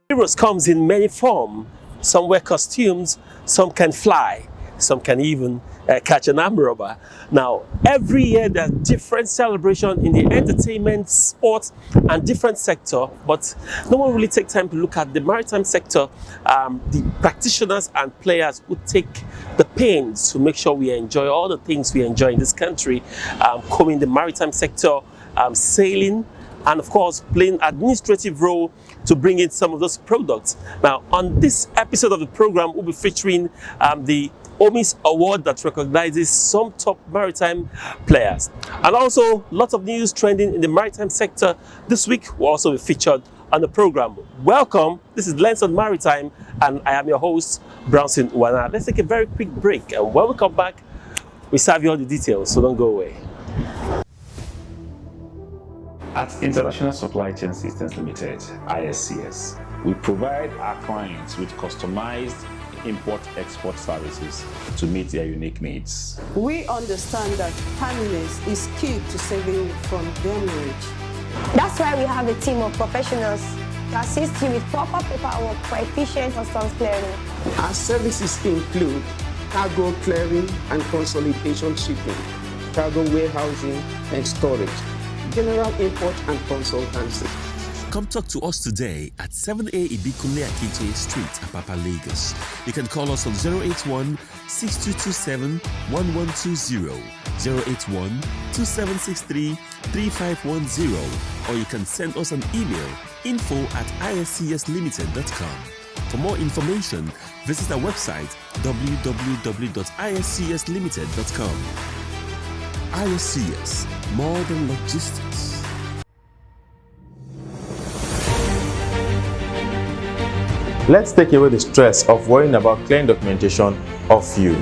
Heroes comes in many forms. Some wear costumes, some can fly, some can even catch an arm robber. Now, every year there's different celebration in the entertainment, sports, and different sector, but no one really takes time to look at the maritime sector, the practitioners and players who take the pains to make sure we enjoy all the things we enjoy in this country, combing the maritime sector, sailing, and of course playing administrative role to bring in some of those products. Now, on this episode of the program, we'll be featuring the OMIS Award that recognizes some top maritime players. And also, lots of news trending in the maritime sector this week will also be featured on the program. Welcome, this is Lens on Maritime, and I am your host, Brownson, Unwana. Let's take a very quick break, and when we come back, we serve you all the details, so don't go away. At International Supply Chain Systems Limited, ISCS, we provide our clients with customized import-export services to meet their unique needs. We understand that timeliness is key to saving from demurrage. That's why we have a team of professionals to assist you with proper paperwork for efficient customs clearing. Our services include cargo clearing and consolidation shipping, cargo warehousing and storage, general import and consultancy. Come talk to us today at 7A Ibikunle Akite Street, Apapa, Lagos. You can call us on 081-6227-1120, 081-2763-3510, or you can send us an email, info@iscslimited.com. For more information, visit our website, www.iscslimited.com. ISCS, more than logistics. Let's take away the stress of worrying about clearing documentation of you.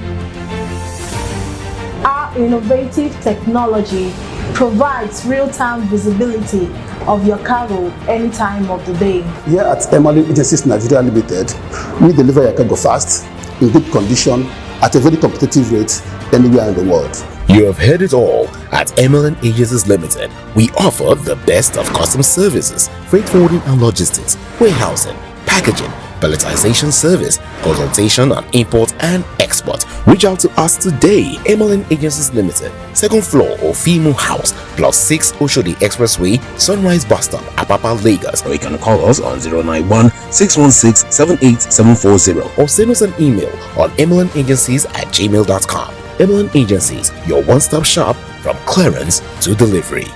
Our innovative technology provides real-time visibility of your cargo any time of the day. Here at Maritime Agencies Nigeria Limited, we deliver your cargo fast, in good condition, at a very competitive rate anywhere in the world. You have heard it all. At Maritime Agencies Limited, we offer the best of customs services, freight forwarding and logistics, warehousing, packaging, palletization service, consultation on import and export. Reach out to us today. Maritime Agencies Limited, second floor of Ofimo House, Plot 6 Oshodi Expressway, Sunrise Bus Stop, Apapa, Lagos. Or you can call us on 091-616-78740 or send us an email on emailangagencies@gmail.com. Maritime Agencies, your one-stop shop from clearance to delivery.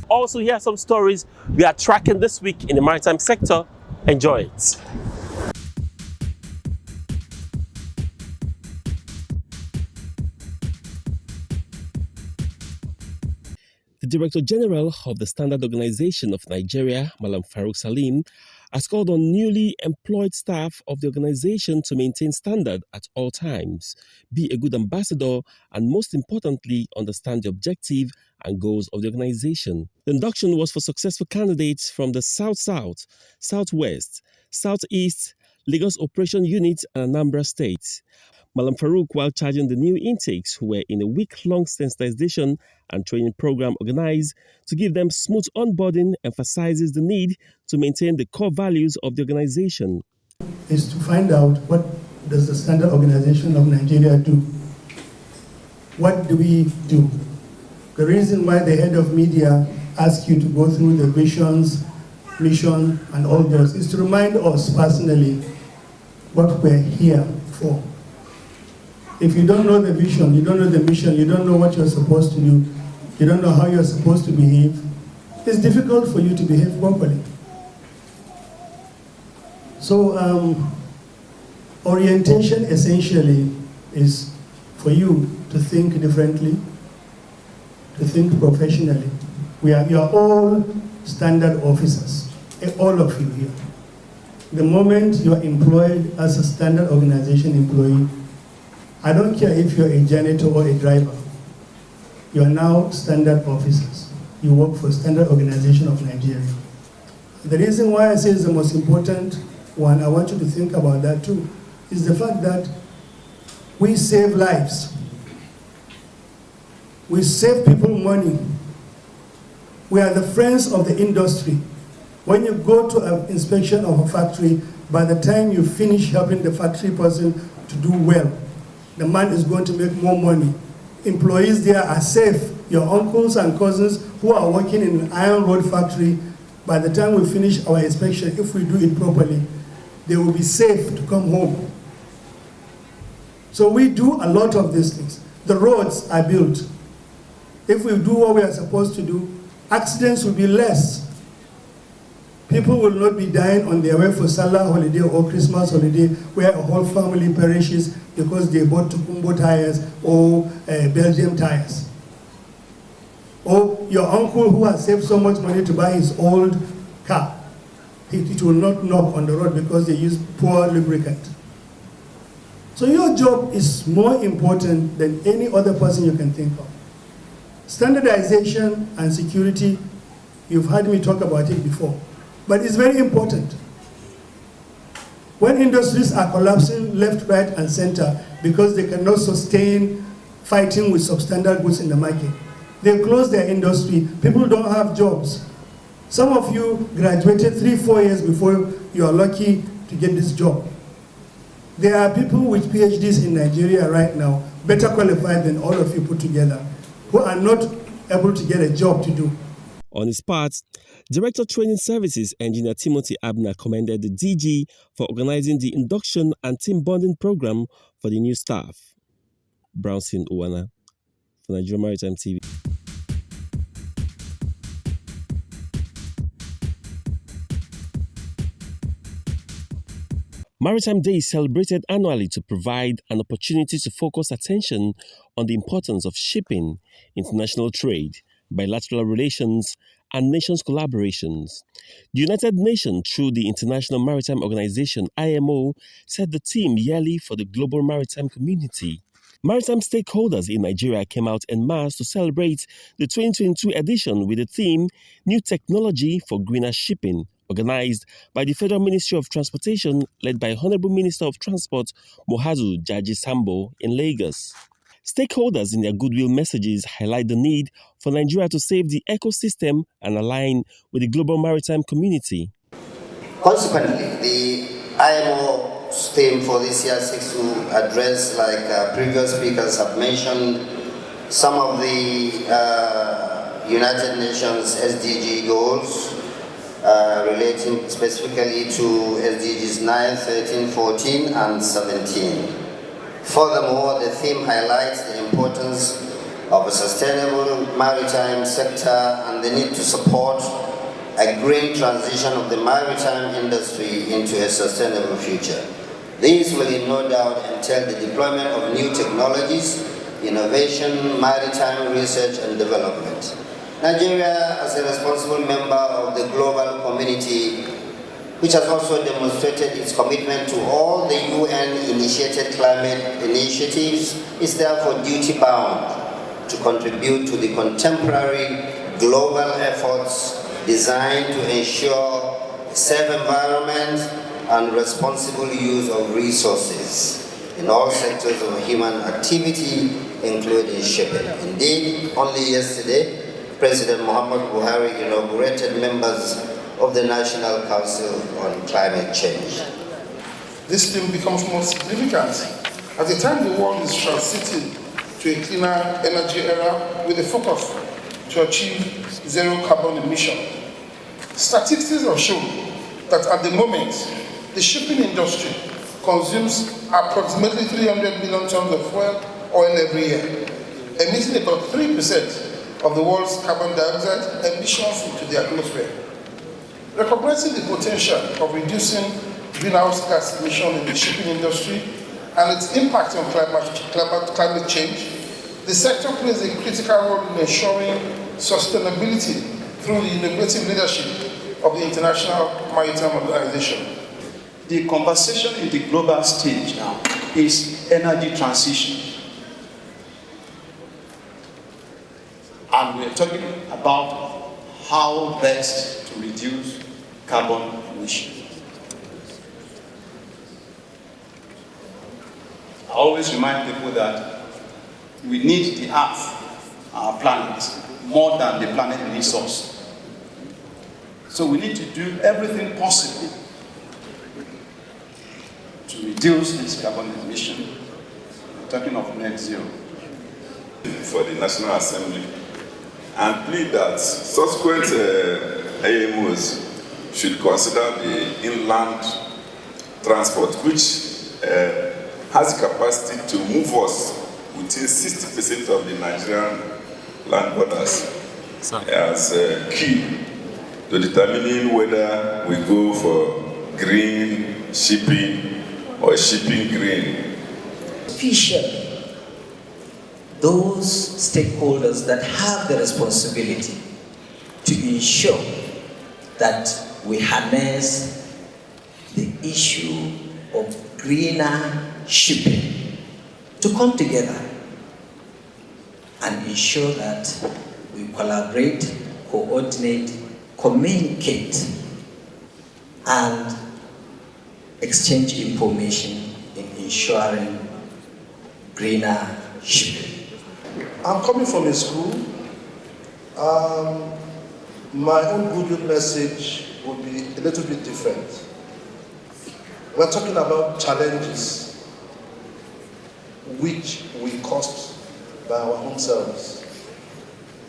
Also, here are some stories we are tracking this week in the maritime sector. Enjoy it. The Director General of the Standard Organization of Nigeria, Malam Farouk Salim, has called on newly employed staff of the organization to maintain standard at all times, be a good ambassador, and most importantly, understand the objective and goals of the organization. The induction was for successful candidates from the South-South, Southwest, Southeast, Lagos Operation Unit, and Anambra States. Malam Farouk, while charging the new intakes who were in a week-long sensitization and training program organized to give them smooth onboarding, emphasizes the need to maintain the core values of the organization. Is to find out what does the Standard Organization of Nigeria do? What do we do? The reason why the head of media asks you to go through the visions, mission, and all those is to remind us personally what we're here for. If you don't know the vision, you don't know the mission, you don't know what you're supposed to do, you don't know how you're supposed to behave, it's difficult for you to behave properly. So orientation essentially is for you to think differently, to think professionally. You are all standard officers, all of you here. The moment you are employed as a standard organization employee, I don't care if you're a janitor or a driver. You are now standard officers. You work for Standard Organization of Nigeria. The reason why I say it's the most important one, I want you to think about that too, is the fact that we save lives. We save people money. We are the friends of the industry. When you go to an inspection of a factory, by the time you finish helping the factory person to do well, the man is going to make more money. Employees there are safe. Your uncles and cousins who are working in an iron rod factory, by the time we finish our inspection, if we do it properly, they will be safe to come home. So we do a lot of these things. The roads are built. If we do what we are supposed to do, accidents will be less. People will not be dying on their way for Salah holiday or Christmas holiday where a whole family perishes because they bought Tukumbo tires or Belgium tires. Or your uncle who has saved so much money to buy his old car, it will not knock on the road because they use poor lubricant. So your job is more important than any other person you can think of. Standardization and security, you've heard me talk about it before, but it's very important. When industries are collapsing left, right, and center because they cannot sustain fighting with substandard goods in the market, they close their industry, people don't have jobs. Some of you graduated 3-4 years before you are lucky to get this job. There are people with PhDs in Nigeria right now, better qualified than all of you put together, who are not able to get a job to do. On his part, Director Training Services Engineer Timothy Abner commended the DG for organizing the induction and team bonding program for the new staff. Brownson, Unwana, for Nigeria Maritime TV. Maritime Day is celebrated annually to provide an opportunity to focus attention on the importance of shipping, international trade, bilateral relations, and nations' collaborations. The United Nations, through the International Maritime Organization (IMO), set the theme yearly for the global maritime community. Maritime stakeholders in Nigeria came out en masse to celebrate the 2022 edition with the theme New Technology for Greener Shipping, organized by the Federal Ministry of Transportation, led by Honorable Minister of Transport Mohazu Jaji Sambo in Lagos. Stakeholders in their goodwill messages highlight the need for Nigeria to save the ecosystem and align with the global maritime community. Consequently, the IMO's theme for this year seeks to address, like previous speakers have mentioned, some of the United Nations SDG goals relating specifically to SDGs 9, 13, 14, and 17. Furthermore, the theme highlights the importance of a sustainable maritime sector and the need to support a green transition of the maritime industry into a sustainable future. These will in no doubt entail the deployment of new technologies, innovation, maritime research and development. Nigeria, as a responsible member of the global community, which has also demonstrated its commitment to all the UN-initiated climate initiatives, is therefore duty-bound to contribute to the contemporary global efforts designed to ensure a safe environment and responsible use of resources in all sectors of human activity, including shipping. Indeed, only yesterday, President Muhammad Buhari inaugurated members of the National Council on Climate Change. This theme becomes more significant at the time the world is transiting to a cleaner energy era with a focus to achieve zero carbon emission. Statistics have shown that at the moment, the shipping industry consumes approximately 300 million tons of fuel oil every year, emitting about 3% of the world's carbon dioxide emissions into the atmosphere. Recognizing the potential of reducing greenhouse gas emissions in the shipping industry and its impact on climate change, the sector plays a critical role in ensuring sustainability through the innovative leadership of the International Maritime Organization. The conversation in the global stage now is energy transition. And we're talking about how best to reduce carbon emissions. I always remind people that we need the Earth, our planet, more than the planet needs us. So we need to do everything possible to reduce this carbon emission. We're talking of net zero. For the National Assembly and plead that subsequent AMOs should consider the inland transport, which has the capacity to move us within 60% of the Nigerian land borders as key to determining whether we go for green shipping or shipping green. Especially those stakeholders that have the responsibility to ensure that we harness the issue of greener shipping to come together and ensure that we collaborate, coordinate, communicate, and exchange information in ensuring greener shipping. I'm coming from a school. My own goodwill message would be a little bit different. We're talking about challenges which we caused by our own selves.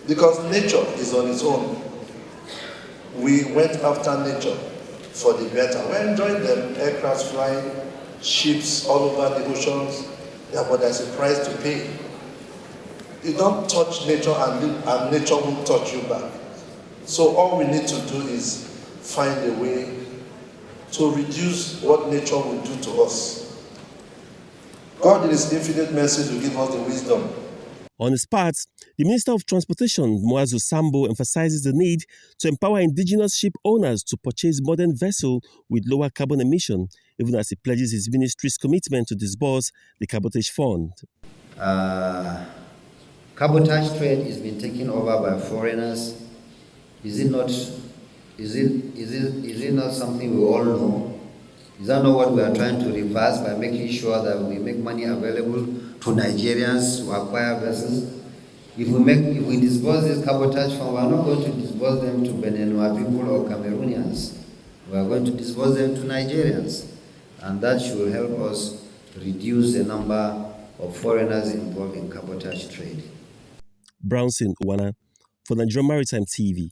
Because nature is on its own. We went after nature for the better. We're enjoying them, aircrafts flying, ships all over the oceans. Yeah, but there's a price to pay. You don't touch nature and nature won't touch you back. So all we need to do is find a way to reduce what nature will do to us. God in His infinite mercy will give us the wisdom. On his part, the Minister of Transportation, Muazu Sambo, emphasizes the need to empower indigenous ship owners to purchase modern vessels with lower carbon emission, even as he pledges his ministry's commitment to disburse the cabotage fund. Cabotage trade is being taken over by foreigners. Is it not something we all know? Is that not what we are trying to reverse by making sure that we make money available to Nigerians who acquire vessels? If we disburse this cabotage fund, we are not going to disburse them to Beninwa people or Cameroonians. We are going to disburse them to Nigerians. And that should help us reduce the number of foreigners involved in cabotage trade. Brownson, Unwana, for Nigerian Maritime TV.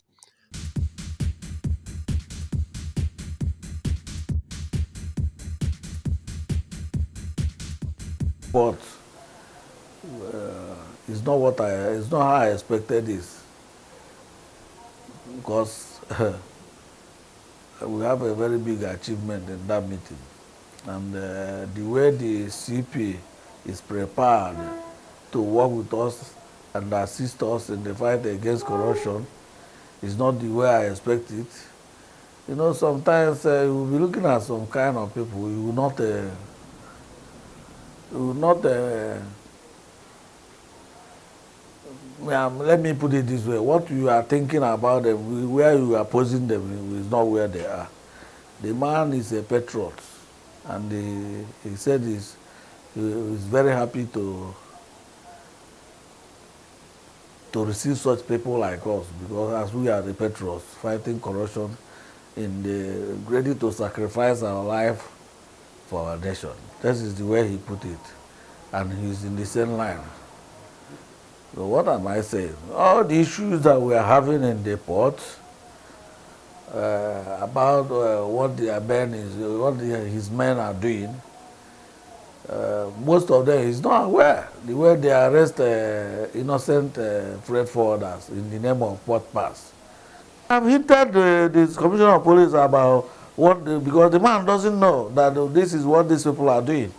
But it's not how I expected this, because we have a very big achievement in that meeting, and the way the CP is prepared to work with us and assist us in the fight against corruption is not the way I expect it. You know, sometimes you will be looking at some kind of people, you will not let me put it this way, what you are thinking about them, where you are posing them is not where they are. The man is a patriot, and he said he's very happy to receive such people like us, because as we are the patriots fighting corruption, ready to sacrifice our life for our nation. This is the way he put it, and he's in the same line. So what am I saying? All the issues that we are having in the port about what his men are doing, most of them he's not aware. The way they arrest innocent freight forwarders in the name of port pass. I've hinted the Commissioner of Police about because the man doesn't know that this is what these people are doing.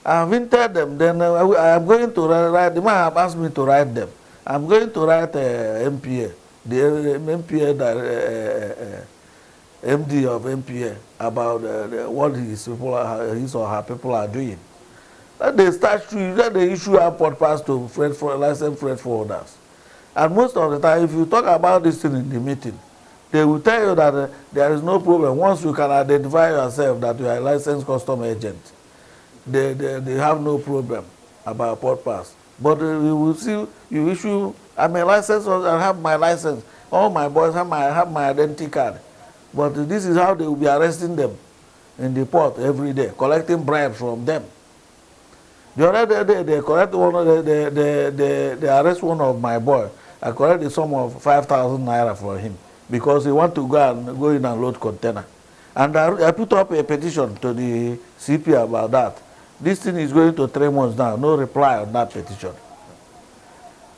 I've hinted them, then I am going to write, the man have asked me to write them. I'm going to write MPA, the MPA, MD of MPA, about what his or her people are doing. That they start to issue a port pass to licensed freight forwarders. And most of the time, if you talk about this thing in the meeting, they will tell you that there is no problem. Once you can identify yourself that you are a licensed custom agent, they have no problem about port pass. But you will see, you issue, I'm a licensed, I have my license. All my boys have my identity card. But this is how they will be arresting them in the port every day, collecting bribes from them. The other day, they collect they arrest one of my boy. I collect the sum of 5,000 naira for him because he want to go in and load container. And I put up a petition to the CP about that. This thing is going to 3 months now, no reply on that petition.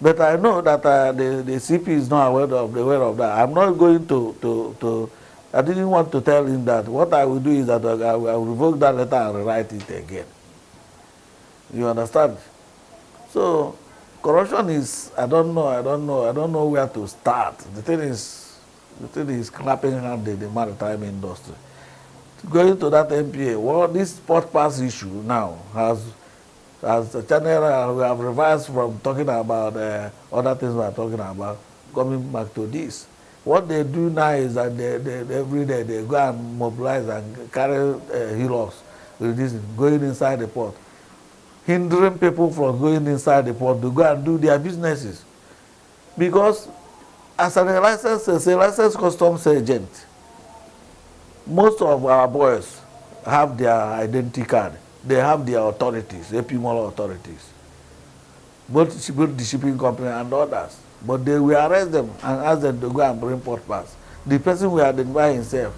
But I know that the CP is not aware of that. I'm not going to I didn't want to tell him that. What I will do is that I will revoke that letter and rewrite it again. You understand? So corruption is, I don't know where to start. The thing is clapping hand in the maritime industry. Going to that MPA, well, this port pass issue now has the channel we have reversed from talking about other things we are talking about, coming back to this. What they do now is that they every day they go and mobilize and carry heroes with this going inside the port, hindering people from going inside the port to go and do their businesses. Because as a licensed customs agent, most of our boys have their identity card. They have their authorities, epimoral authorities, both the shipping company and others. But they will arrest them and ask them to go and bring port pass. The person will identify himself.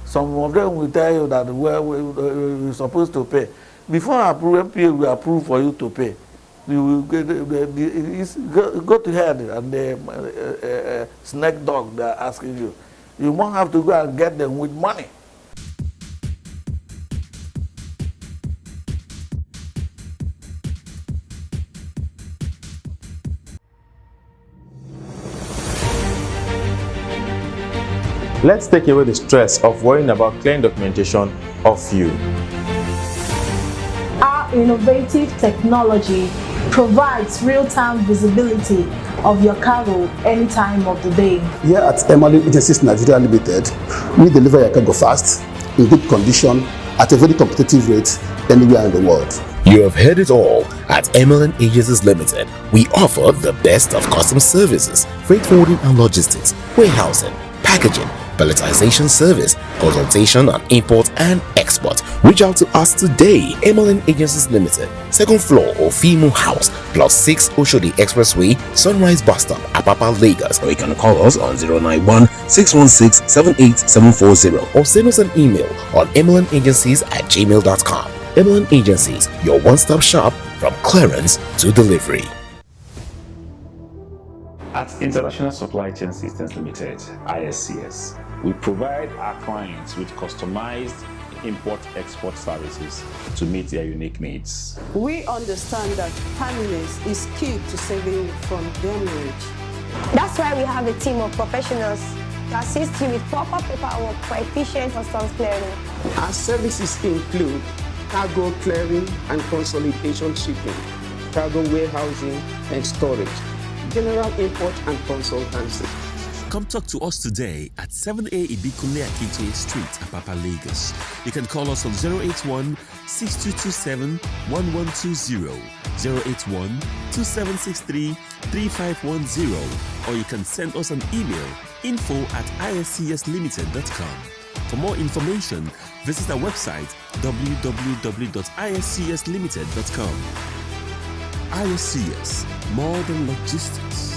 Some of them will tell you that we're supposed to pay. Before MPA will approve for you to pay, you will go to head and the snake dog they are asking you. You won't have to go and get them with money. Let's take away the stress of worrying about clearing documentation of you. Our innovative technology provides real-time visibility of your cargo any time of the day. Here at Maritime Agencies Nigeria Limited, we deliver your cargo fast, in good condition, at a very competitive rate anywhere in the world. You have heard it all. At Maritime Agencies Limited, we offer the best of customs services, freight forwarding and logistics, warehousing, packaging, palletization service, consultation on import and export. Reach out to us today. Maritime Agencies Limited, 2nd floor Ofimo House, Plot 6 Oshodi Expressway, Sunrise Bus Stop, Apapa, Lagos. Or you can call us on 091-616-78740 or send us an email on emailangagencies@gmail.com. Maritime Agencies, your one-stop shop from clearance to delivery. At International Supply Chain Systems Limited, ISCS, we provide our clients with customized import-export services to meet their unique needs. We understand that timeliness is key to saving from demurrage. That's why we have a team of professionals to assist you with proper paperwork for efficient customs clearing. Our services include cargo clearing and consolidation shipping, cargo warehousing and storage, general import and consultancy. Come talk to us today at 7A Ibikunle Akintoye Street, Apapa, Lagos. You can call us on 081-6227-1120, 081-2763-3510, or you can send us an email, info@iscslimited.com. For more information, visit our website, www.iscslimited.com. ISCS, more than logistics.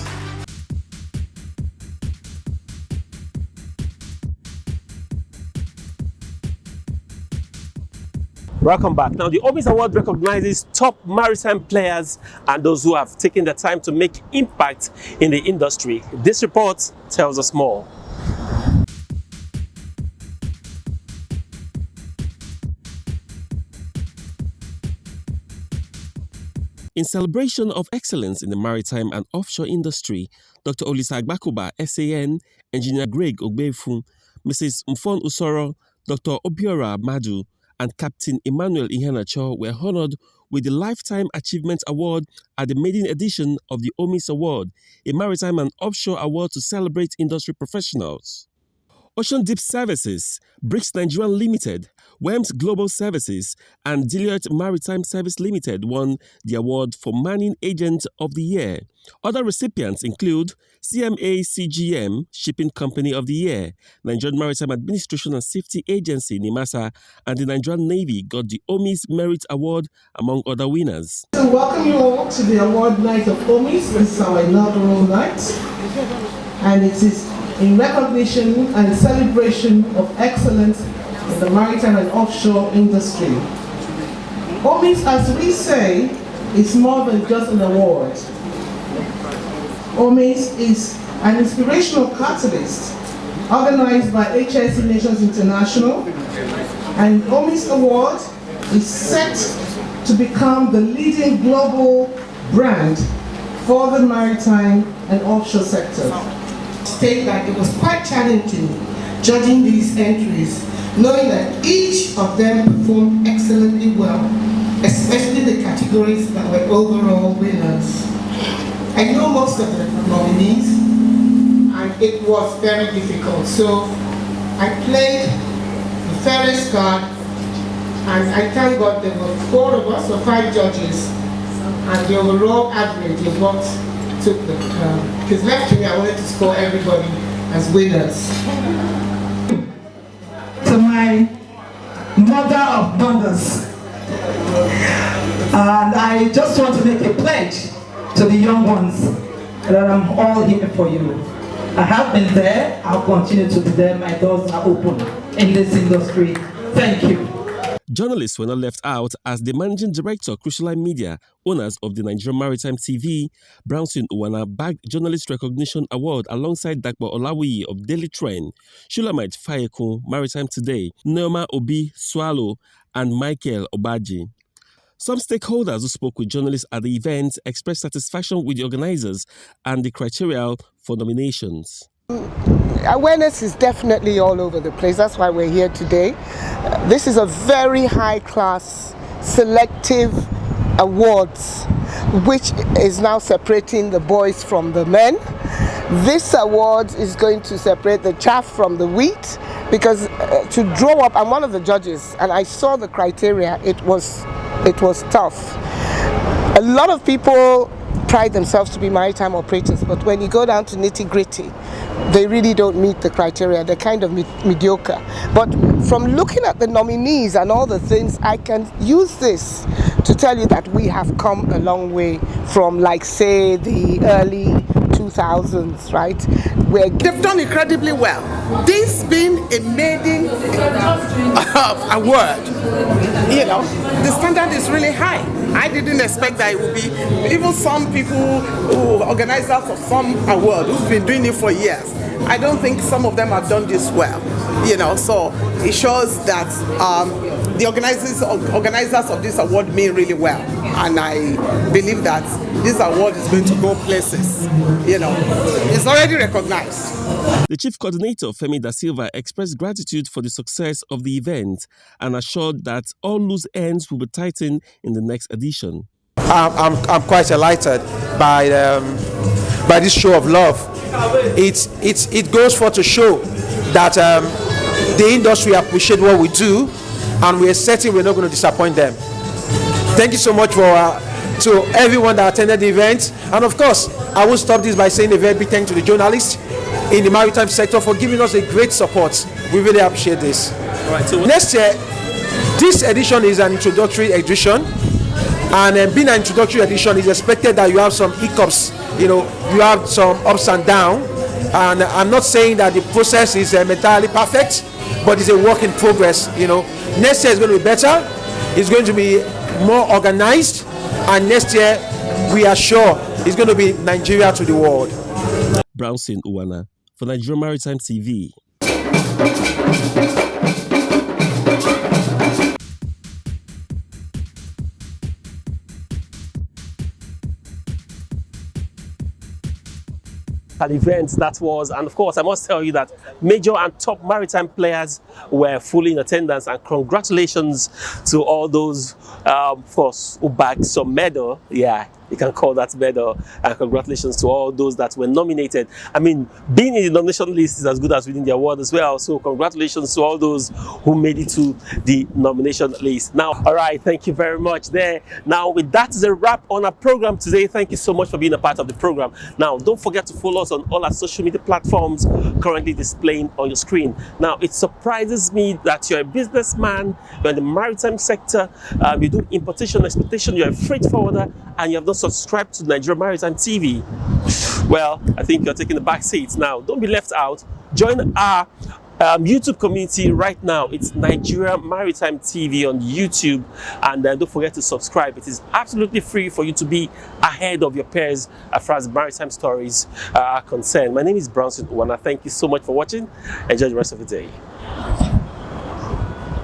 Welcome back. Now, the Obis Award recognizes top maritime players and those who have taken the time to make impact in the industry. This report tells us more. In celebration of excellence in the maritime and offshore industry, Dr. Olisa Agbakoba, SAN, Engineer Greg Ogbefu, Mrs. Mfon Usoro, Dr. Obiora Madu, and Captain Emmanuel Iheanacho were honored with the Lifetime Achievement Award at the maiden edition of the OMIS Award, a maritime and offshore award to celebrate industry professionals. Ocean Deep Services, Bricks Nigeria Limited, Wems Global Services, and Deloitte Maritime Service Limited won the award for Manning Agent of the Year. Other recipients include CMA CGM, Shipping Company of the Year, Nigerian Maritime Administration and Safety Agency, NIMASA, and the Nigerian Navy got the OMIS Merit Award, among other winners. So welcome you all to the award night of OMIS. This is our inaugural night, and it is in recognition and celebration of excellence in the maritime and offshore industry. OMIS, as we say, is more than just an award. OMIS is an inspirational catalyst organized by HSE Nations International, and OMIS Award is set to become the leading global brand for the maritime and offshore sector. State that it was quite challenging judging these entries, knowing that each of them performed excellently well, especially the categories that were overall winners. I know most of the nominees, and it was very difficult. So I played the fairest card, and I thank God there were 4 of us or 5 judges, and the overall average is what took the because left to me, I wanted to score everybody as winners. To my mother of mothers, and I just want to make a pledge to the young ones that I'm all here for you. I have been there, I'll continue to be there. My doors are open in this industry. Thank you. Journalists were not left out as the managing director, Crucial Media, owners of the Nigerian Maritime TV, Brownson Unwana, bagged Journalist Recognition Award alongside Dakpo Olawiyi of Daily Trend, Shulamite Fayekun, Maritime Today, Neoma Obi Swallow, and Michael Obaji. Some stakeholders who spoke with journalists at the event expressed satisfaction with the organizers and the criteria for nominations. Awareness is definitely all over the place. That's why we're here today. This is a very high-class, selective awards, which is now separating the boys from the men. This award is going to separate the chaff from the wheat, because to draw up, I'm one of the judges, and I saw the criteria. It was tough. A lot of people pride themselves to be maritime operators, but when you go down to nitty-gritty, they really don't meet the criteria. They're kind of mediocre. But from looking at the nominees and all the things, I can use this to tell you that we have come a long way from, like, say, the early 2000s, right? They've done incredibly well. This being a maiden award, you know, the standard is really high. I didn't expect that it would be. Even some people who organizers of some award who've been doing it for years, I don't think some of them have done this well, you know. So it shows that the organizers of this award mean really well, and I believe that this award is going to go places. You know, it's already recognized. The chief coordinator, Femi Da Silva, expressed gratitude for the success of the event and assured that all loose ends will be tightened in the next edition. I'm quite delighted by this show of love. It goes for to show that the industry appreciate what we do, and we're certain we're not going to disappoint them. Thank you so much to everyone that attended the event, and of course I will stop this by saying a very big thank you to the journalists in the maritime sector for giving us a great support. We really appreciate this. Right, so next year, this edition is an introductory edition, and being an introductory edition, is expected that you have some hiccups, you know, you have some ups and downs, and I'm not saying that the process is entirely perfect, but it's a work in progress. You know, next year is going to be better, it's going to be more organized, and next year we are sure it's going to be Nigeria to the world. Brownson Unwana for Nigerian Maritime TV. an event that was. And of course, I must tell you that major and top maritime players were fully in attendance, and congratulations to all those, of course, who bagged some medal. Yeah, you can call that medal, and congratulations to all those that were nominated. I mean, being in the nomination list is as good as winning the award as well, so congratulations to all those who made it to the nomination list. Now, all right, thank you very much there. Now, with that is a wrap on our program today. Thank you so much for being a part of the program. Now, don't forget to follow us on all our social media platforms currently displaying on your screen. Now, it surprises me that you're a businessman, you're in the maritime sector, you do importation, exportation, you're a freight forwarder, and you have not subscribed to Nigeria Maritime TV. Well, I think you're taking the back seats now. Don't be left out. Join our YouTube community right now. It's Nigeria Maritime TV on YouTube, and don't forget to subscribe. It is absolutely free for you to be ahead of your peers as far as maritime stories are concerned. My name is Brownson, Unwana. Thank you so much for watching. Enjoy the rest of the day.